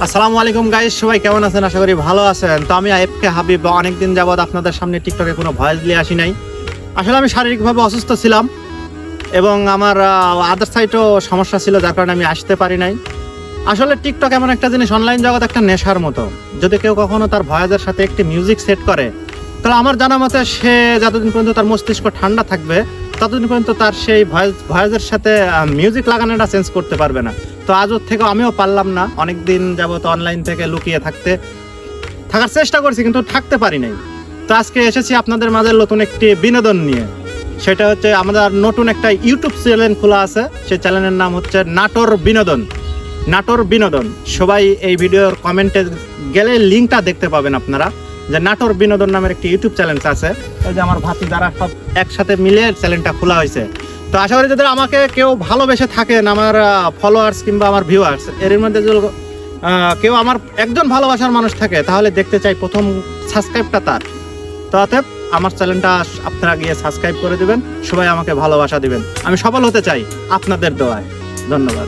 আসসালামু আলাইকুম গাইস, সবাই কেমন আছেন? আশা করি ভালো আছেন। তো আমি এফকে হাবিব অনেকদিন যাবত আপনাদের সামনে টিকটকে কোনো ভয়েস দিয়ে আসি নাই। আসলে আমি শারীরিকভাবে অসুস্থ ছিলাম এবং আমার আদার সাইডও সমস্যা ছিল, যার কারণে আমি আসতে পারি নাই। আসলে টিকটক এমন একটা জিনিস, অনলাইন জগৎ একটা নেশার মতো। যদি কেউ কখনো তার ভয়েসের সাথে একটি মিউজিক সেট করে, তাহলে আমার জানা মতে সে যতদিন পর্যন্ত তার মস্তিষ্ক ঠান্ডা থাকবে ততদিন পর্যন্ত তার সেই ভয়েসের সাথে মিউজিক লাগানোটা চেঞ্জ করতে পারবে না। তো আজ ওর থেকে আমিও পারলাম না, অনেকদিন যাবত অনলাইন থেকে লুকিয়ে থাকার চেষ্টা করছি, কিন্তু থাকতে পারি নাই। তো আজকে এসেছি আপনাদের মাঝে নতুন একটি বিনোদন নিয়ে। সেটা হচ্ছে আমাদের নতুন একটা ইউটিউব চ্যানেল খোলা আছে, সেই চ্যানেলের নাম হচ্ছে নাটোর বিনোদন। সবাই এই ভিডিওর কমেন্টে গেলে লিঙ্কটা দেখতে পাবেন আপনারা, যে নাটোর বিনোদন নামের একটি ইউটিউব চ্যানেল আছে। এই যে আমার ভাতি দ্বারা সব একসাথে মিলে চ্যানেলটা খোলা হয়েছে। তো আশা করি যদি আমাকে কেউ ভালোবেসে থাকেন, আমার ফলোয়ার্স কিংবা আমার ভিউয়ার্স, এর মধ্যে যদি কেউ আমার একজন ভালোবাসার মানুষ থাকে, তাহলে দেখতে চাই প্রথম সাবস্ক্রাইবটা তার। তো অতএব আমার চ্যানেলটা আপনারা গিয়ে সাবস্ক্রাইব করে দিবেন, সবাই আমাকে ভালোবাসা দিবেন। আমি সফল হতে চাই আপনাদের দোয়ায়। ধন্যবাদ।